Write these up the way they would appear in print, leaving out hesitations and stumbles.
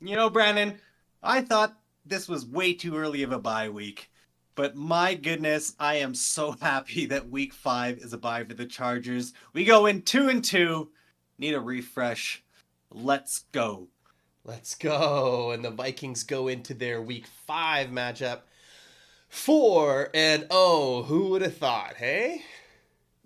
Brandon, I thought this was way too early of a bye week, but my goodness, I am so happy that week 5 is a bye for the Chargers. We go in 2-2. Need a refresh. Let's go. Let's go. And the Vikings go into their week 5 matchup 4-0. Who would have thought, hey?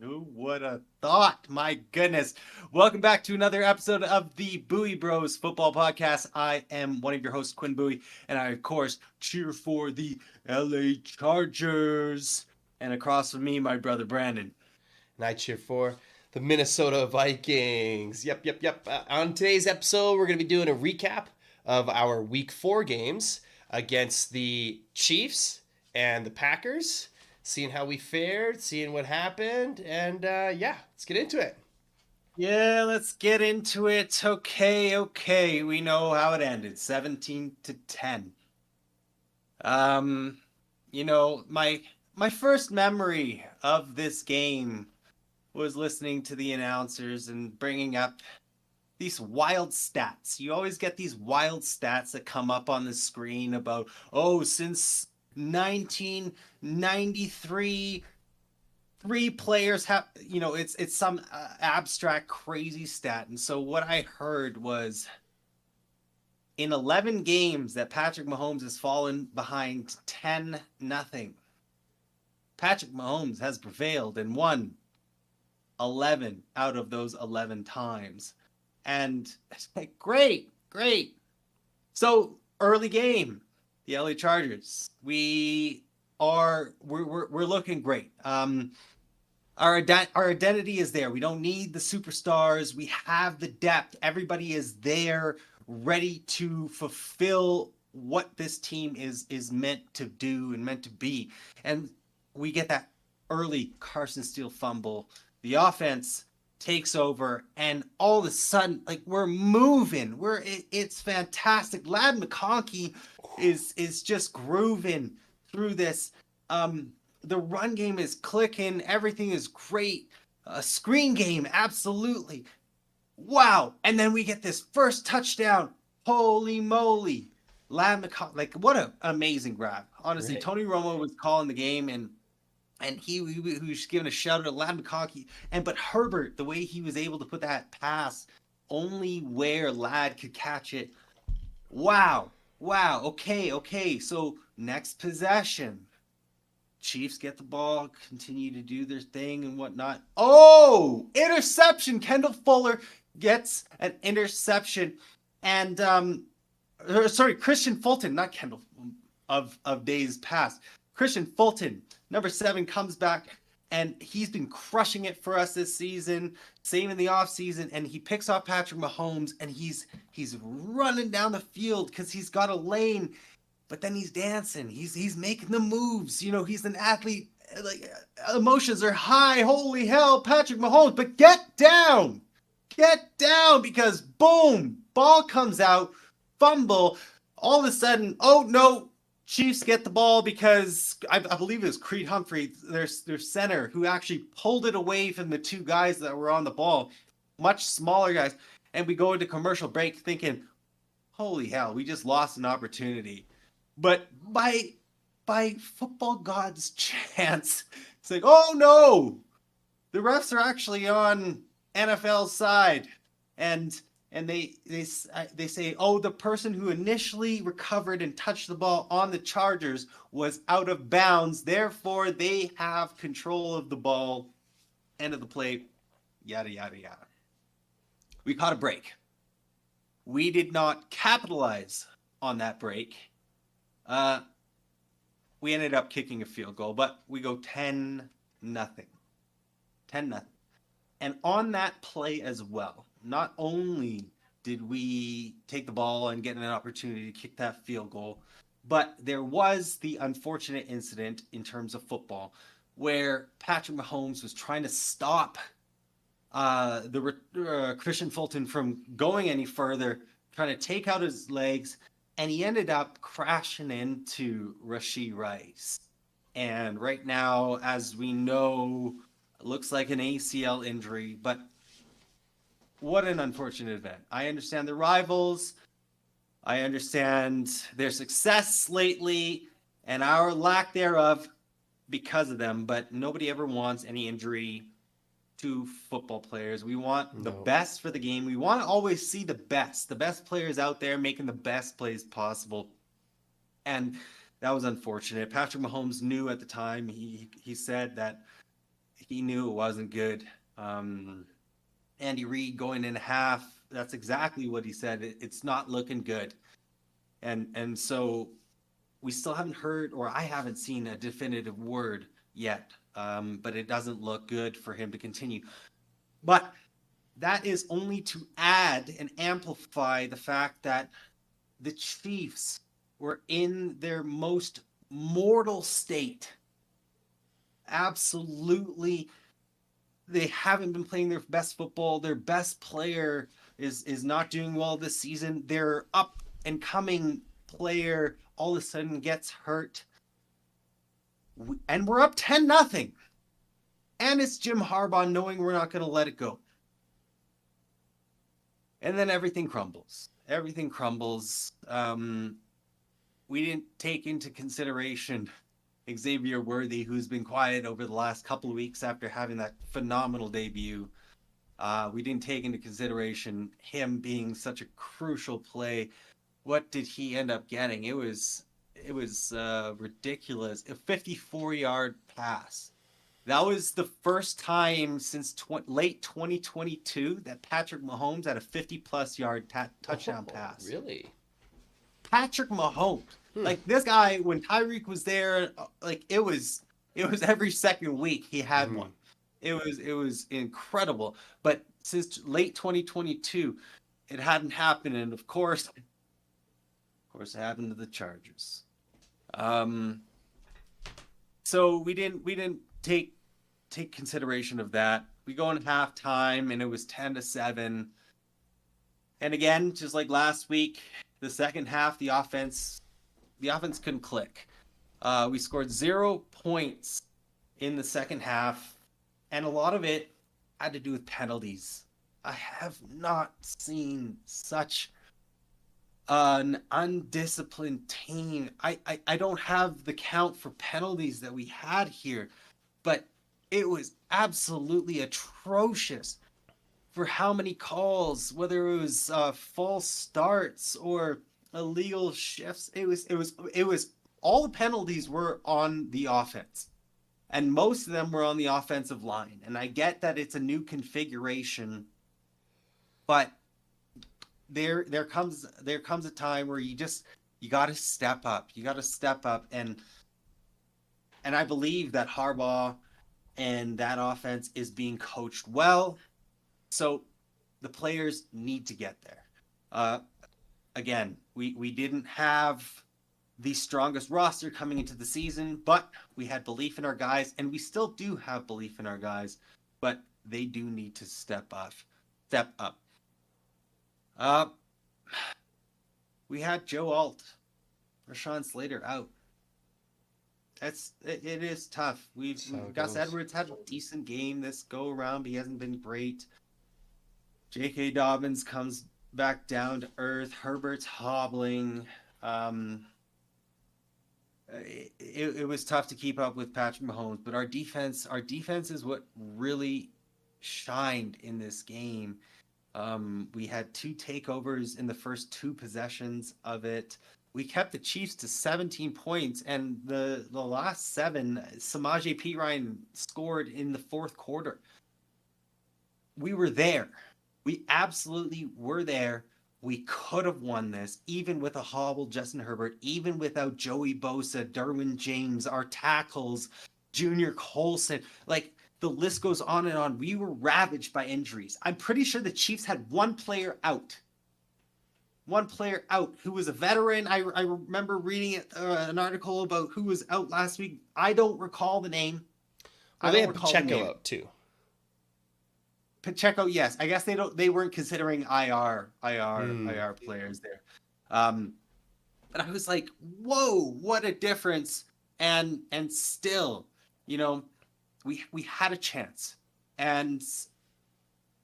Who would have thought? My goodness. Welcome back to another episode of the BuiBros Football Podcast. I am one of your hosts, Quinn Bowie, and I, of course, cheer for the LA Chargers. And across from me, my brother Brandon. And I cheer for the Minnesota Vikings. Yep. On today's episode, we're going to be doing a recap of our week 4 games against the Chiefs and the Packers. Seeing how we fared, seeing what happened, and let's get into it. Yeah, let's get into it. Okay. We know how it ended. 17-10. My first memory of this game was listening to the announcers and bringing up these wild stats. You always get these wild stats that come up on the screen about, since 1993, 3 players have, it's some abstract crazy stat. And so what I heard was in 11 games that Patrick Mahomes has fallen behind 10-0, Patrick Mahomes has prevailed and won 11 out of those 11 times. And it's like, great. So early game, the LA Chargers, we're looking great. Our identity is there. We don't need the superstars. We have the depth. Everybody is there, ready to fulfill what this team is meant to do and meant to be. And we get that early Carson Steele fumble. The offense takes over, and all of a sudden, like, we're moving. It's fantastic. Ladd McConkey is just grooving through this. The run game is clicking. Everything is great. Screen game, absolutely. Wow. And then we get this first touchdown. Holy moly. Ladd McConkey, like, what an amazing grab. Honestly, right. Tony Romo was calling the game, and he was giving a shout out to Ladd McConkey. But Herbert, the way he was able to put that pass only where Ladd could catch it. Wow. Okay. So next possession, Chiefs get the ball, continue to do their thing and whatnot. Oh, interception. Kendall Fuller gets an interception. And, Christian Fulton, not Kendall of days past. Christian Fulton, number 7, comes back, and he's been crushing it for us this season. Same in the offseason, and he picks off Patrick Mahomes, and he's running down the field because he's got a lane, but then he's dancing. He's making the moves. He's an athlete. Like, emotions are high. Holy hell, Patrick Mahomes! But get down, because boom, ball comes out, fumble. All of a sudden, oh no. Chiefs get the ball because I believe it was Creed Humphrey, their center, who actually pulled it away from the 2 guys that were on the ball, much smaller guys. And we go into commercial break thinking, holy hell, we just lost an opportunity. But by football god's chance, it's like, oh no, the refs are actually on NFL's side. And they say, oh, the person who initially recovered and touched the ball on the Chargers was out of bounds. Therefore, they have control of the ball. End of the play. Yada. We caught a break. We did not capitalize on that break. We ended up kicking a field goal, but we go 10-0. 10-0. And on that play as well, not only did we take the ball and get an opportunity to kick that field goal, but there was the unfortunate incident in terms of football where Patrick Mahomes was trying to stop Christian Fulton from going any further, trying to take out his legs, and he ended up crashing into Rashee Rice. And right now, as we know, it looks like an ACL injury, but what an unfortunate event. I understand the rivals. I understand their success lately and our lack thereof because of them, but nobody ever wants any injury to football players. We want the No. best for the game. We want to always see the best players out there making the best plays possible. And that was unfortunate. Patrick Mahomes knew at the time. He said that he knew it wasn't good. Andy Reid going in half. That's exactly what he said. It's not looking good. And so we still haven't heard, or I haven't seen a definitive word yet. But it doesn't look good for him to continue. But that is only to add and amplify the fact that the Chiefs were in their most mortal state. Absolutely, they haven't been playing their best football. Their best player is not doing well this season. Their up and coming player all of a sudden gets hurt. And we're up 10-0. And it's Jim Harbaugh knowing we're not going to let it go. And then everything crumbles. Everything crumbles. We didn't take into consideration Xavier Worthy, who's been quiet over the last couple of weeks after having that phenomenal debut. We didn't take into consideration him being such a crucial play. What did he end up getting? It was ridiculous. A 54-yard pass. That was the first time since late 2022 that Patrick Mahomes had a 50-plus yard touchdown pass. Really? Patrick Mahomes. Like, this guy, when Tyreek was there, like, it was every second week he had one. It was incredible. But since late 2022, it hadn't happened, and of course it happened to the Chargers. So we didn't take consideration of that. We go in halftime, and it was 10-7. And again, just like last week, the second half, the offense couldn't click. We scored 0 points in the second half, and a lot of it had to do with penalties. I have not seen such an undisciplined team. I don't have the count for penalties that we had here, but it was absolutely atrocious for how many calls, whether it was false starts or illegal shifts. It was all the penalties were on the offense, and most of them were on the offensive line. And I get that it's a new configuration, but there comes a time where you got to step up. You got to step up, and I believe that Harbaugh and that offense is being coached well. So the players need to get there. Again, we didn't have the strongest roster coming into the season, but we had belief in our guys, and we still do have belief in our guys, but they do need to step up. We had Joe Alt, Rashawn Slater out. It is tough. Gus Edwards had a decent game this go around, but he hasn't been great. J.K. Dobbins comes back down to earth. Herbert's hobbling. It was tough to keep up with Patrick Mahomes, but our defense is what really shined in this game. We had 2 takeovers in the first 2 possessions of it. We kept the Chiefs to 17 points, and the last 7, Samaje Perine scored in the fourth quarter. We were there. We absolutely were there. We could have won this, even with a hobbled Justin Herbert, even without Joey Bosa, Derwin James, our tackles, Junior Colson. Like, the list goes on and on. We were ravaged by injuries. I'm pretty sure the Chiefs had one player out. One player out who was a veteran. I remember reading an article about who was out last week. I don't recall the name. Well, they had Pacheco out too. Pacheco, yes. I guess they weren't considering IR players there. But I was like, whoa, what a difference. And still, we had a chance. And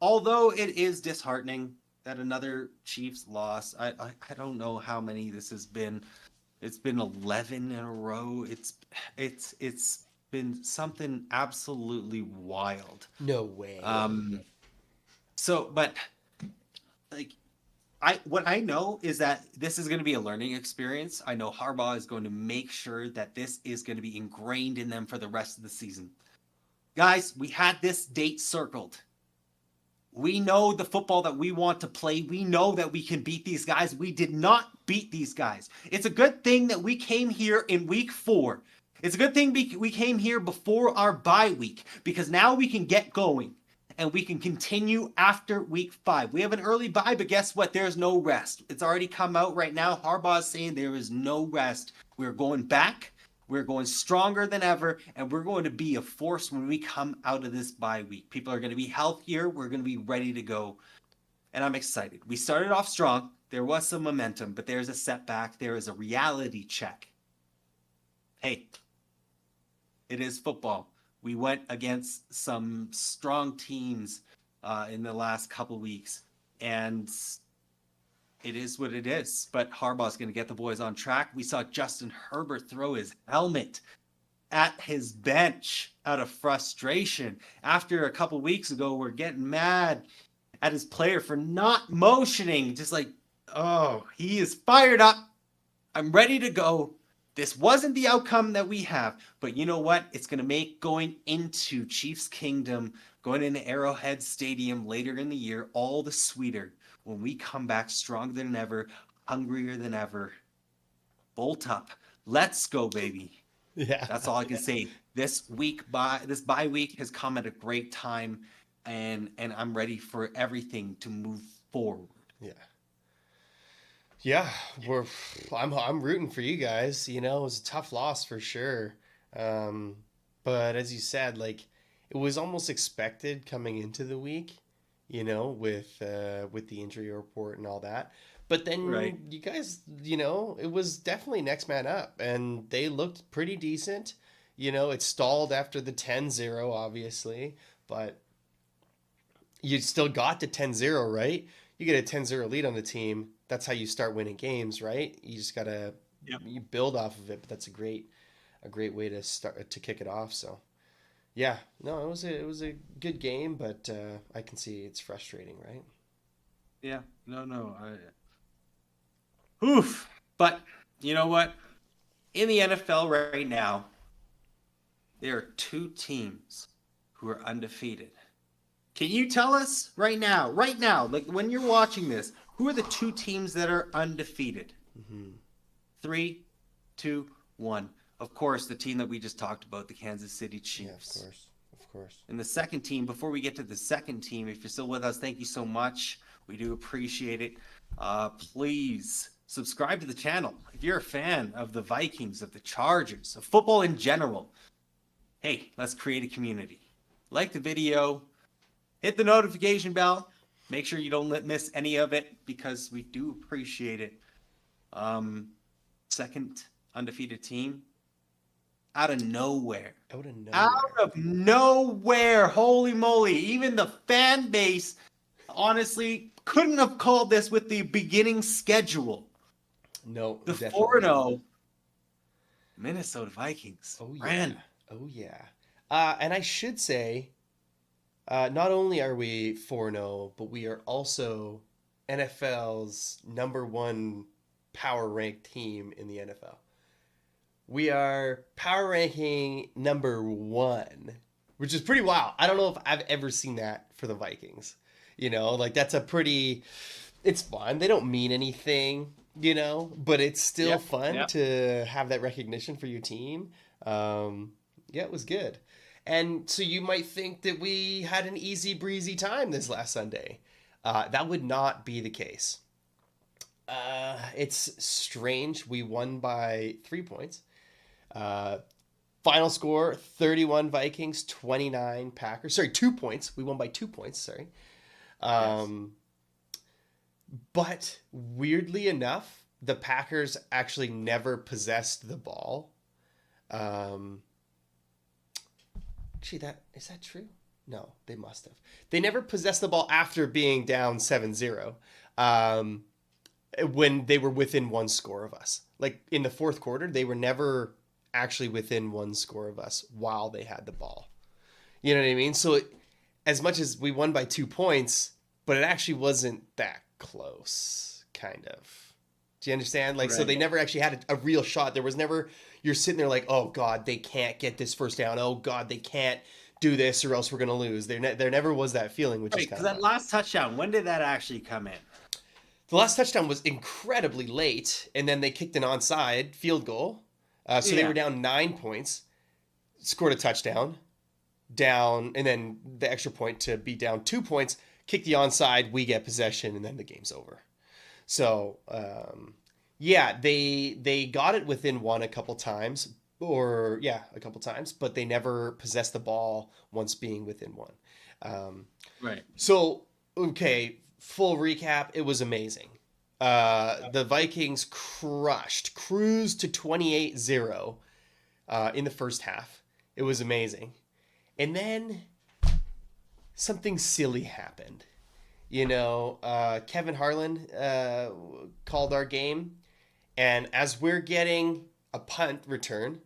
although it is disheartening, at another Chiefs loss. I don't know how many this has been. It's been 11 in a row. It's been something absolutely wild. No way. So, but like what I know is that this is going to be a learning experience. I know Harbaugh is going to make sure that this is going to be ingrained in them for the rest of the season. Guys, we had this date circled. We know the football that we want to play. We know that we can beat these guys. We did not beat these guys. It's a good thing that we came here in week 4. It's a good thing we came here before our bye week, because now we can get going and we can continue after week 5. We have an early bye, but guess what? There's no rest. It's already come out right now. Harbaugh is saying there is no rest. We're going back. We're going stronger than ever, and we're going to be a force when we come out of this bye week. People are going to be healthier. We're going to be ready to go, and I'm excited. We started off strong. There was some momentum, but there's a setback. There is a reality check. Hey, it is football. We went against some strong teams in the last couple weeks, and it is what it is. But Harbaugh's going to get the boys on track. We saw Justin Herbert throw his helmet at his bench out of frustration. After a couple weeks ago, we're getting mad at his player for not motioning. Just like, oh, he is fired up. I'm ready to go. This wasn't the outcome that we have, but you know what? It's going to make going into Chiefs Kingdom, going into Arrowhead Stadium later in the year, all the sweeter when we come back stronger than ever, hungrier than ever. Bolt up. Let's go, baby. Yeah. That's all I can say. This bye week has come at a great time, and I'm ready for everything to move forward. Yeah. Yeah, I'm rooting for you guys. You know, it was a tough loss for sure. But as you said, like, it was almost expected coming into the week, you know, with the injury report and all that. But then Right. you guys, you know, it was definitely next man up, and they looked pretty decent. You know, it stalled after the 10-0, obviously, but you still got to 10-0, right? You get a 10-0 lead on the team. That's how you start winning games, right? You just gotta you build off of it. But that's a great way to start to kick it off. So, yeah, no, it was a good game, but I can see it's frustrating, right? Yeah. No. Oof. But you know what? In the NFL right now, there are 2 teams who are undefeated. Can you tell us right now, like when you're watching this, who are the 2 teams that are undefeated? 3, 2, 1. Of course, the team that we just talked about, the Kansas City Chiefs. Yeah, of course. And the second team, before we get to the second team, if you're still with us, thank you so much. We do appreciate it. Please subscribe to the channel. If you're a fan of the Vikings, of the Chargers, of football in general, hey, let's create a community. Like the video. Hit the notification bell. Make sure you don't miss any of it, because we do appreciate it. Second undefeated team. Out of nowhere. Out of nowhere. Holy moly. Even the fan base, honestly, couldn't have called this with the beginning schedule. No, The definitely 4-0 Minnesota Vikings. Oh, yeah. Ran. Oh, yeah. And I should say, not only are we 4-0, but we are also NFL's #1 power ranked team in the NFL. We are power ranking #1, which is pretty wild. I don't know if I've ever seen that for the Vikings. You know, like, that's it's fun. They don't mean anything, you know, but it's still fun to have that recognition for your team. Yeah, it was good. And so you might think that we had an easy breezy time this last Sunday. That would not be the case. It's strange. We won by 3 points. Final score, 31 Vikings, 29 Packers. Sorry, 2 points. We won by 2 points, sorry. But weirdly enough, the Packers actually never possessed the ball. Actually, is that true? No, they must have. They never possessed the ball after being down 7-0. When they were within one score of us. Like in the fourth quarter, they were never actually within one score of us while they had the ball. You know what I mean? So as much as we won by 2 points, but it actually wasn't that close, kind of. Do you understand? Like, right. So they never actually had a real shot. There was never, you're sitting there like, oh God, they can't get this first down. Oh God, they can't do this or else we're going to lose. There never was that feeling, which is kind of because that last touchdown, when did that actually come in? The last touchdown was incredibly late, and then they kicked an onside field goal. So they were down 9 points, scored a touchdown, down, and then the extra point to be down 2 points, kick the onside, we get possession, and then the game's over. So, they got it within one a couple times, but they never possessed the ball once being within one. Right. So, okay, full recap, it was amazing. The Vikings cruised to 28-0 in the first half. It was amazing. And then something silly happened. You know, Kevin Harlan called our game, and as we're getting a punt return,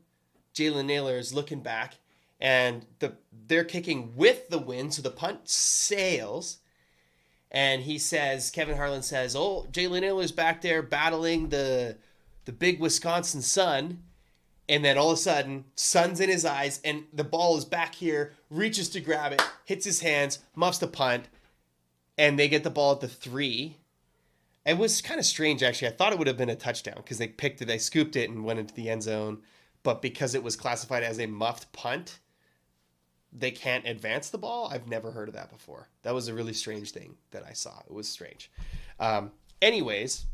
Jalen Naylor is looking back, and they're kicking with the wind, so the punt sails. And Kevin Harlan says, oh, Jalen Naylor's back there battling the big Wisconsin sun. And then all of a sudden, sun's in his eyes, and the ball is back here, reaches to grab it, hits his hands, muffs the punt, and they get the ball at the 3. It was kind of strange, actually. I thought it would have been a touchdown because they scooped it and went into the end zone. But because it was classified as a muffed punt, they can't advance the ball. I've never heard of that before. That was a really strange thing that I saw. It was strange. Anyways.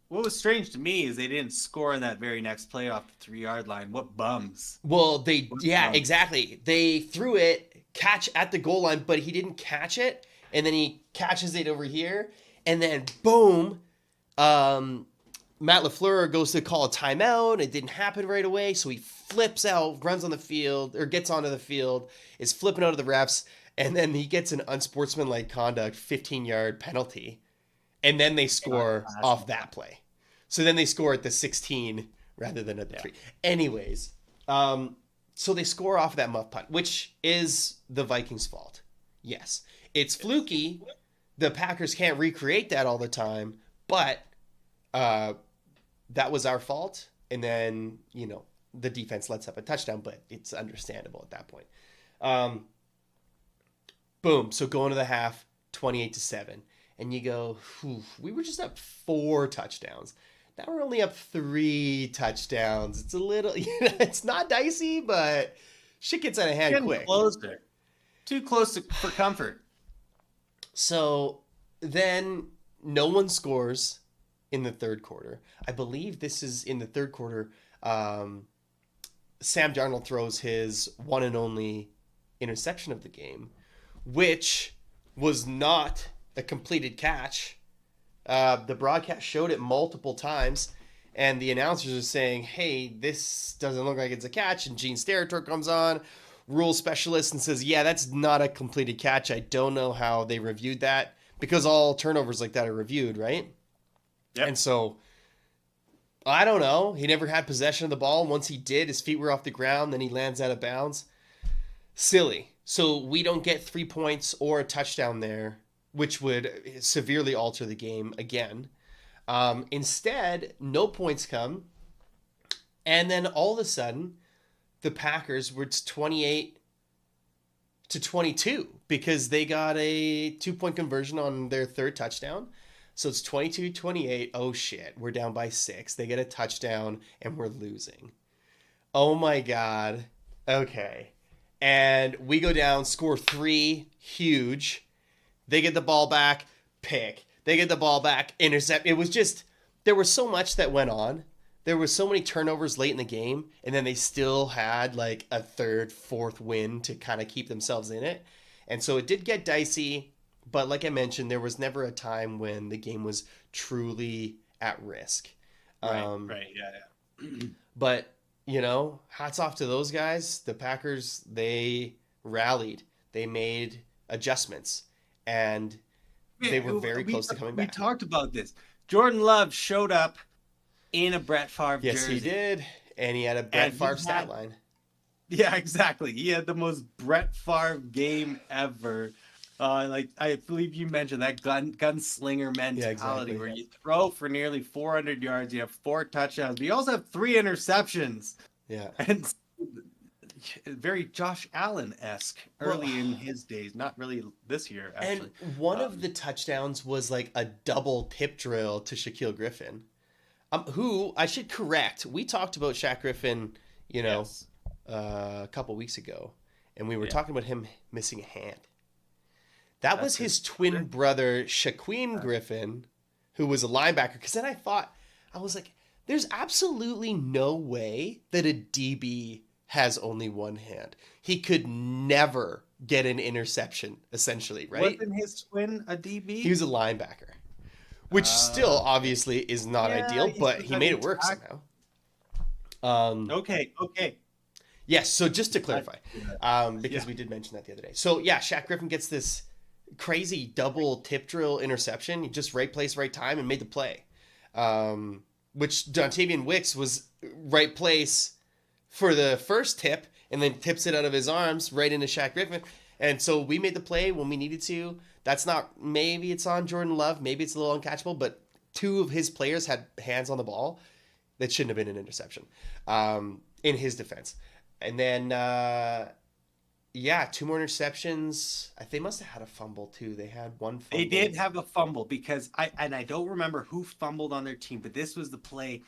What was strange to me is they didn't score in that very next play off the 3-yard line. What bums. Well, exactly. They threw it, catch at the goal line, but he didn't catch it. And then he catches it over here. And then boom, Matt LaFleur goes to call a timeout. It didn't happen right away. So he flips out, runs on the field, or gets onto the field, is flipping out of the refs. And then he gets an unsportsmanlike conduct 15-yard penalty. And then they score off that play. So then they score at the 16 rather than at the 3. Anyways, so they score off that muff punt, which is the Vikings' fault. Yes. It's fluky. The Packers can't recreate that all the time, but that was our fault. And then, the defense lets up a touchdown, but it's understandable at that point. Boom. So going to the half, 28-7. And you go, we were just up 4 touchdowns. Now we're only up 3 touchdowns. It's a little, it's not dicey, but shit gets out of hand quick. Closer. Too close for comfort. So then no one scores in the third quarter. I believe this is in the third quarter. Sam Darnold throws his one and only interception of the game, which was not a completed catch. The broadcast showed it multiple times, and the announcers are saying, hey, this doesn't look like it's a catch, and Gene Steratore comes on, rule specialist, and says, yeah, that's not a completed catch. I don't know how they reviewed that, because all turnovers like that are reviewed, right? Yep. And so, I don't know. He never had possession of the ball. Once he did, his feet were off the ground, then he lands out of bounds. Silly. So we don't get 3 points or a touchdown there, which would severely alter the game again. Instead, no points come. And then all of a sudden, the Packers were 28-22 because they got a 2-point conversion on their third touchdown. So it's 22-28. Oh, shit. We're down by 6. They get a touchdown, and we're losing. Oh, my God. Okay. And we go down, score 3. Huge. They get the ball back, pick. They get the ball back, intercept. It was just, there was so much that went on. There were so many turnovers late in the game, and then they still had like a third, fourth win to kind of keep themselves in it. And so it did get dicey, but like I mentioned, there was never a time when the game was truly at risk. Right, yeah. But, hats off to those guys. The Packers, they rallied. they made adjustments, and they were very close to coming back. We talked about this. Jordan Love showed up in a Brett Favre jersey. Yes, he did. And he had a Brett Favre stat line. Yeah, exactly. He had the most Brett Favre game ever. Like I believe you mentioned that gunslinger mentality where you throw for nearly 400 yards, you have 4 touchdowns, but you also have 3 interceptions. Yeah. And very Josh Allen-esque early in his days, not really this year, actually. And one of the touchdowns was like a double tip drill to Shaquille Griffin. Who, I should correct, we talked about Shaq Griffin, a couple weeks ago, and we were talking about him missing a hand. That was his twin brother, Shaquem Griffin, who was a linebacker. Because then I was like, there's absolutely no way that a DB has only one hand. He could never get an interception, essentially, right? Wasn't his twin a DB? He was a linebacker, which still obviously is not ideal, but he made it work somehow. Okay. Yes, so just to clarify, because we did mention that the other day. So, Shaq Griffin gets this crazy double tip drill interception, just right place, right time, and made the play. Which Dontavian Wicks was right place for the first tip, and then tips it out of his arms right into Shaq Griffin. And so we made the play when we needed to. That's not, maybe it's on Jordan Love, maybe it's a little uncatchable, but 2 of his players had hands on the ball. That shouldn't have been an interception in his defense. And then, 2 more interceptions. They must have had a fumble too. They had one fumble. They did have a fumble because I don't remember who fumbled on their team, but this was the play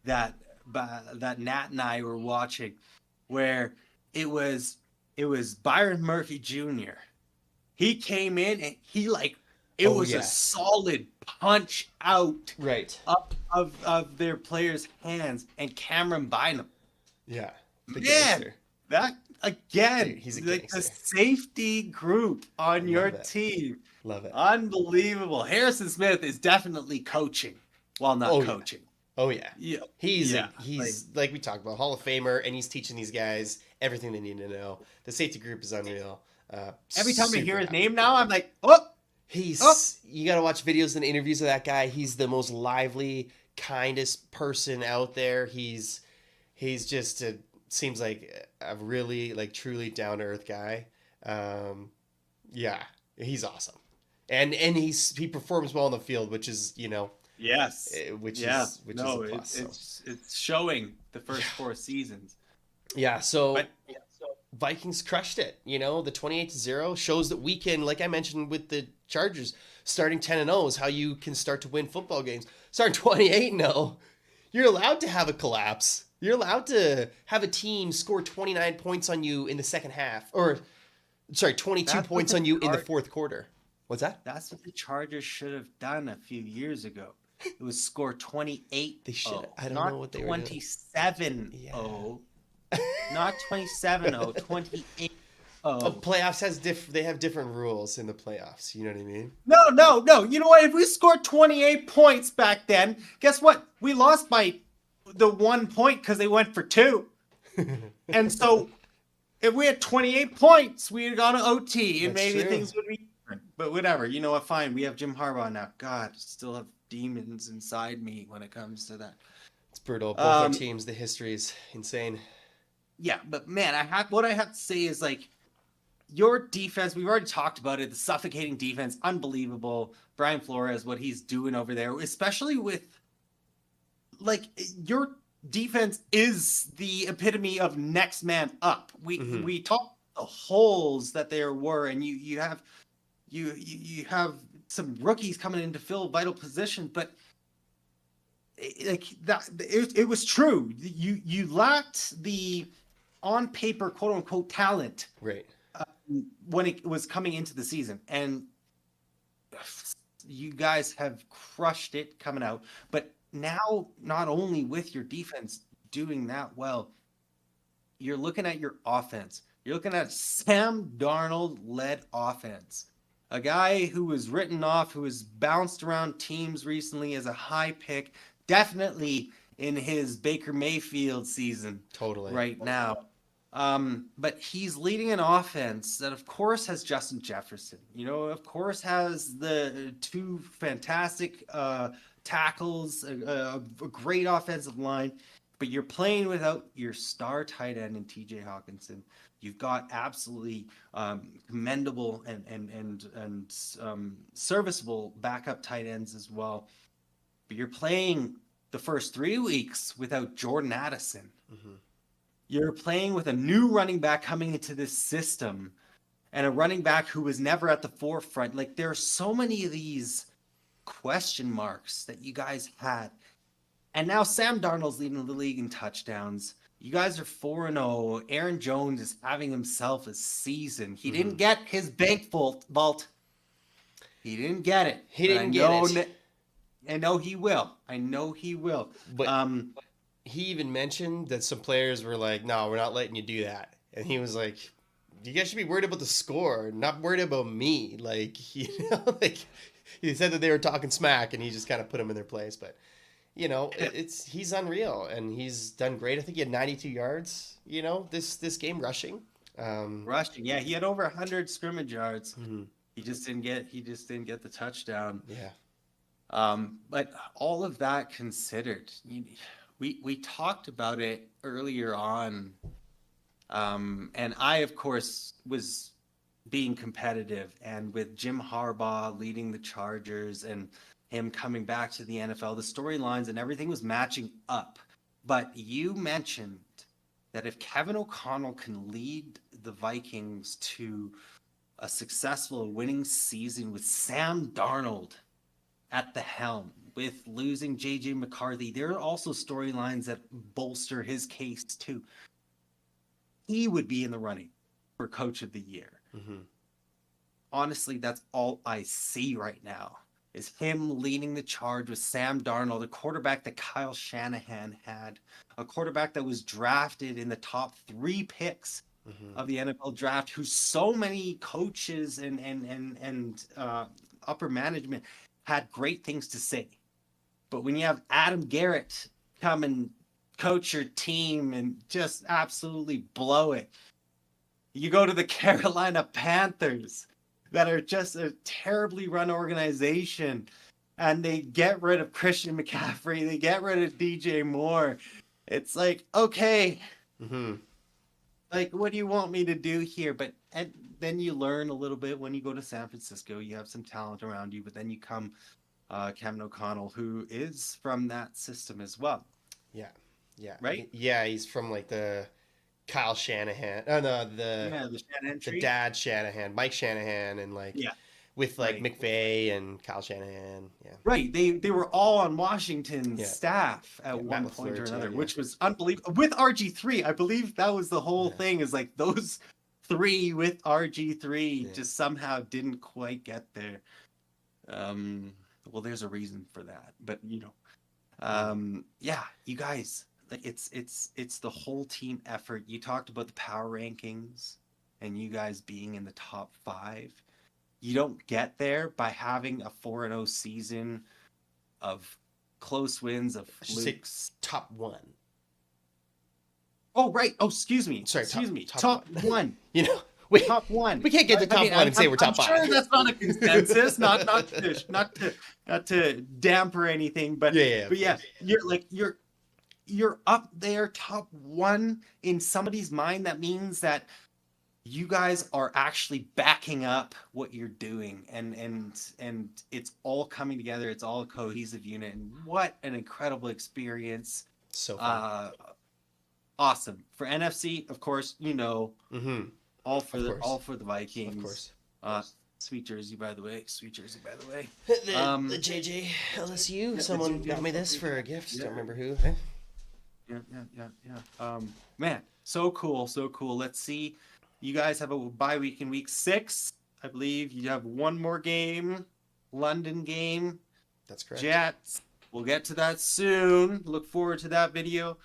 that Nat and I were watching, where it was Byron Murphy Jr. He came in and he was a solid punch out up of their players' hands, and Cameron Bynum. Yeah. Man, that again, dude, he's a like the safety group on your team. Love it. Unbelievable. Harrison Smith is definitely coaching while not coaching. Oh yeah. He's like we talked about, Hall of Famer, and he's teaching these guys everything they need to know. The safety group is unreal. Every time I hear his name now, I'm like, you got to watch videos and interviews of that guy. He's the most lively, kindest person out there. He's just seems like a really truly down to earth guy. He's awesome. And he performs well on the field, which is, yes. Which is a plus. It's showing the first 4 seasons. Yeah, so Vikings crushed it. The 28-0 shows that we can, like I mentioned with the Chargers, starting 10-0 is how you can start to win football games. Starting 28-0, you're allowed to have a collapse. You're allowed to have a team score 29 points on you in the second half. 22 points on you in the fourth quarter. What's that? That's what the Chargers should have done a few years ago. It was score 28. They should. I don't know what they were doing. 27-0. Not 27-0, 28-0. Playoffs they have different rules in the playoffs. You know what I mean? No. You know what? If we scored 28 points back then, guess what? We lost by the 1 point because they went for 2. And so if we had 28 points, we had gone to OT and maybe things would be different. But whatever. You know what? Fine. We have Jim Harbaugh now. God, still have demons inside me when it comes to that. It's brutal. Both our teams, the history is insane. Yeah, but man, what I have to say is your defense, we've already talked about it, the suffocating defense, unbelievable. Brian Flores, what he's doing over there, especially with your defense is the epitome of next man up. We talked the holes that there were, and you have some rookies coming in to fill vital positions, but it was true. You lacked the on paper quote unquote talent, right? When it was coming into the season, and you guys have crushed it coming out. But now, not only with your defense doing that well, you're looking at your offense. You're looking at Sam Darnold-led offense. A guy who was written off, who has bounced around teams recently as a high pick, definitely in his Baker Mayfield season. Totally. Right now. But he's leading an offense that, of course, has Justin Jefferson. Of course, has the two fantastic tackles, a great offensive line. But you're playing without your star tight end in T.J. Hawkinson. You've got absolutely commendable and serviceable backup tight ends as well. But you're playing the first 3 weeks without Jordan Addison. Mm-hmm. You're playing with a new running back coming into this system and a running back who was never at the forefront. Like, there are so many of these question marks that you guys had. And now Sam Darnold's leading the league in touchdowns. You guys are 4-0. Aaron Jones is having himself a season. He didn't get his bank vault. He didn't get it. He didn't get it. I know he will. But he even mentioned that some players were like, no, we're not letting you do that. And he was like, you guys should be worried about the score, not worried about me. Like, like he said that they were talking smack and he just kind of put them in their place. But, he's unreal and he's done great. I think he had 92 yards, this game rushing. Rushing. Yeah. He had over 100 scrimmage yards. Mm-hmm. He just didn't get the touchdown. Yeah. But all of that considered, we talked about it earlier on, and I, of course, was being competitive, and with Jim Harbaugh leading the Chargers and him coming back to the NFL, the storylines and everything was matching up. But you mentioned that if Kevin O'Connell can lead the Vikings to a successful winning season with Sam Darnold at the helm, with losing J.J. McCarthy, there are also storylines that bolster his case too. He would be in the running for Coach of the Year. Mm-hmm. Honestly, that's all I see right now, is him leading the charge with Sam Darnold, a quarterback that Kyle Shanahan had, a quarterback that was drafted in the top 3 picks of the NFL draft, who so many coaches and upper management had great things to say. But when you have Adam Garrett come and coach your team and just absolutely blow it, you go to the Carolina Panthers that are just a terribly run organization, and they get rid of Christian McCaffrey, they get rid of DJ Moore. It's like, okay, like, what do you want me to do here? But and then you learn a little bit when you go to San Francisco. You have some talent around you, but then you come Kevin O'Connell, who is from that system as well. Yeah. Right? Yeah, he's from like the Kyle Shanahan. Oh no, the Shanahan tree. The dad Shanahan, Mike Shanahan, and like with like McVay and Kyle Shanahan. Yeah. Right. They were all on Washington's staff at one point or another, which was unbelievable. With RG3, I believe that was the whole thing, is like those 3 with RG3 just somehow didn't quite get there. Well, there's a reason for that, but you guys, it's the whole team effort. You talked about the power rankings and you guys being in the top 5. You don't get there by having a 4-0 season of close wins, of flukes. Top 1. Oh, right. Oh, excuse me. Sorry, top 1. Top 1. We can't get to top 1 and say we're top 5. I'm sure that's not a consensus. not to damper anything, but you're up there, top 1 in somebody's mind. That means that you guys are actually backing up what you're doing, and it's all coming together. It's all a cohesive unit, and what an incredible experience. So fun. Awesome for NFC, of course. All for the Vikings. Of course. Sweet jersey, by the way. The JJ LSU. Someone got me this for a gift. Don't remember who. Yeah. Man, so cool. Let's see. You guys have a bye week in week 6. I believe you have one more game, London game. That's correct. Jets. We'll get to that soon. Look forward to that video.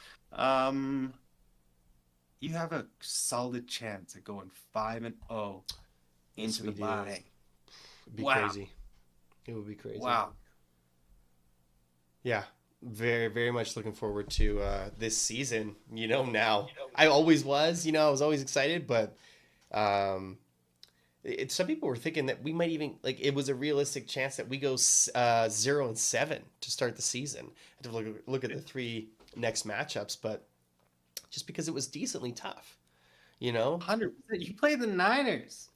You have a solid chance at going 5-0 into the bye. It'd be crazy. It would be crazy. Wow. Yeah. Very, very much looking forward to this season. Now I always was. I was always excited, but um, some people were thinking that we might even like it was a realistic chance that we go 0-7 to start the season. I have to look at the three next matchups, but just because it was decently tough, 100%. You play the Niners.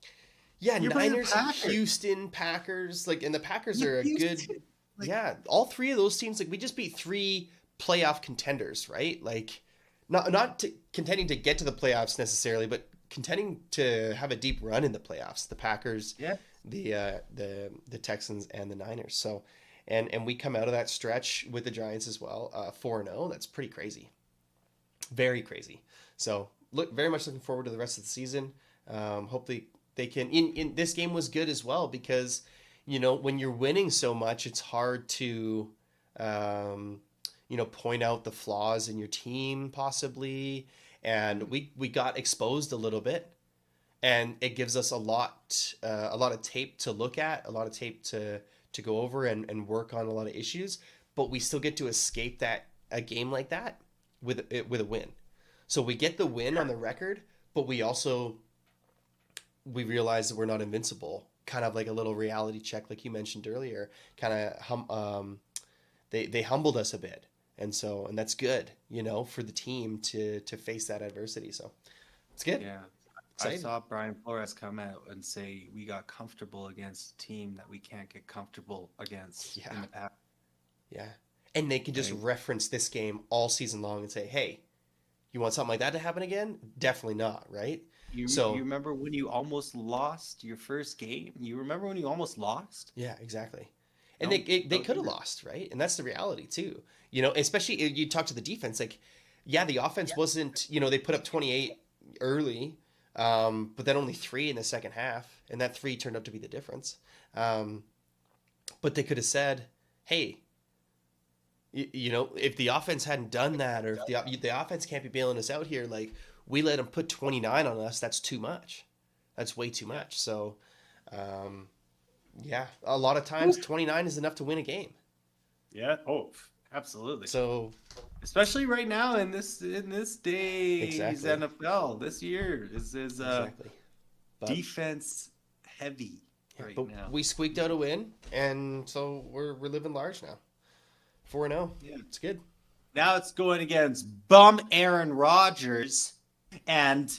Yeah, You're playing the Niners, Packers. Houston, Packers, and the Packers You are a used good. to, like, Yeah, all three of those teams, we just beat three playoff contenders, right? Like, not contending to get to the playoffs necessarily, but contending to have a deep run in the playoffs. The Packers, Yeah. the Texans, and the Niners. So, and we come out of that stretch with the Giants as well, 4-0. That's pretty crazy, very crazy. So, very much looking forward to the rest of the season. Hopefully, they can. In this game was good as well because when you're winning so much, it's hard to, point out the flaws in your team possibly. And we got exposed a little bit, and it gives us a lot of tape to look at, a lot of tape to go over and work on a lot of issues. But we still get to escape a game like that with a win. So we get the win on the record, but we realize that we're not invincible. Kind of like a little reality check, like you mentioned earlier. Kind of they humbled us a bit, and that's good, for the team to face that adversity. So it's good. Yeah. Excited. I saw Brian Flores come out and say we got comfortable against a team that we can't get comfortable against in the past. Yeah, and they can just reference this game all season long and say, "Hey, you want something like that to happen again? Definitely not, right?" You So remember when you almost lost your first game? You remember when you almost lost? yeah, exactly. And Don't they don't could do have that. lost, right? And that's the reality too. Especially you talk to the defense, like, yeah, the offense wasn't, they put up 28 early, but then only three in the second half, and that three turned out to be the difference. But they could have said, hey, if the offense hadn't done that, or if the offense can't be bailing us out here, like we let them put 29 on us, that's too much. That's way too much. So, yeah, a lot of times 29 is enough to win a game. Yeah. Oh, absolutely. So Especially right now in this day's exactly, NFL, this year is exactly. But defense heavy right but now. we squeaked out a win, and so we're living large now. 4-0. Yeah. It's good. Now it's going against bum Aaron Rodgers, and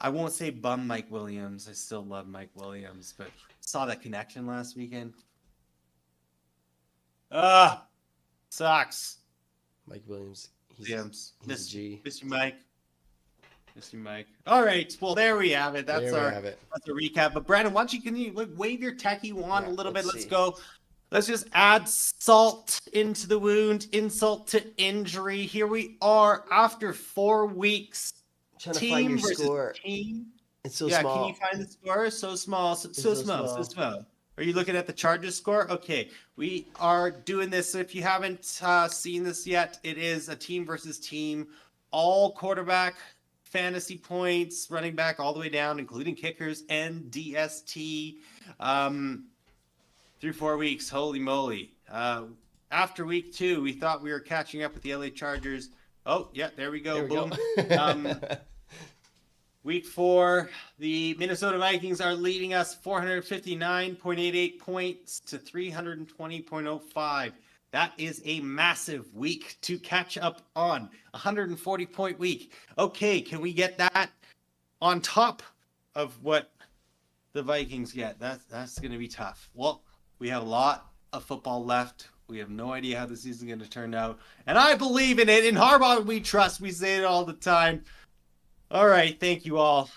I won't say bum Mike Williams. I still love Mike Williams, but saw that connection last weekend. Sucks. Mike Williams. He's Miss a G. you, Mike. Miss you, Mike. All right. Well, there we have it. That's There we our have it. that's a recap. But Brandon, why don't you can you wave your techie wand Yeah, a little bit? let's Let's see. go. Let's just add salt into the wound, insult to injury. Here we are after 4 weeks. Trying to Team find your versus score. team. It's so Yeah, small. can you find the score? So small, so so small, so small. small. Are you looking at the Chargers score? Okay, we are doing this. So if you haven't seen this yet, it is a team versus team, all quarterback fantasy points, running back all the way down, including kickers and DST. Through 4 weeks, holy moly! After week 2, we thought we were catching up with the LA Chargers. Oh, yeah, there we go. There we Boom. go. Week 4, the Minnesota Vikings are leading us 459.88 points to 320.05. That is a massive week to catch up on. 140-point week. Okay, can we get that on top of what the Vikings get? That's going to be tough. Well, we have a lot of football left. We have no idea how the season is going to turn out. And I believe in it. In Harbaugh, we trust. We say it all the time. All right. Thank you all.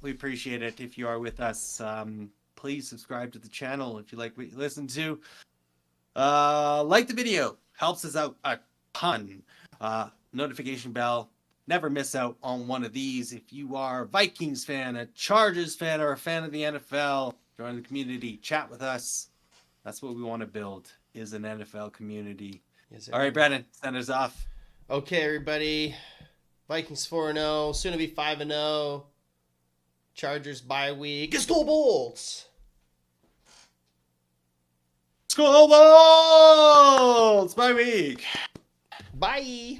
We appreciate it. If you are with us, please subscribe to the channel if you like what you listen to. Like the video. Helps us out a ton. Notification bell. Never miss out on one of these. If you are a Vikings fan, a Chargers fan, or a fan of the NFL, join the community. Chat with us. That's what we want to build, is an NFL community. Yes, sir. All right, Brandon, send us off. Okay, everybody. Vikings 4-0, soon to be 5-0. Chargers bye week. Skol Bolts! Skol Bolts! Bye week. Bye.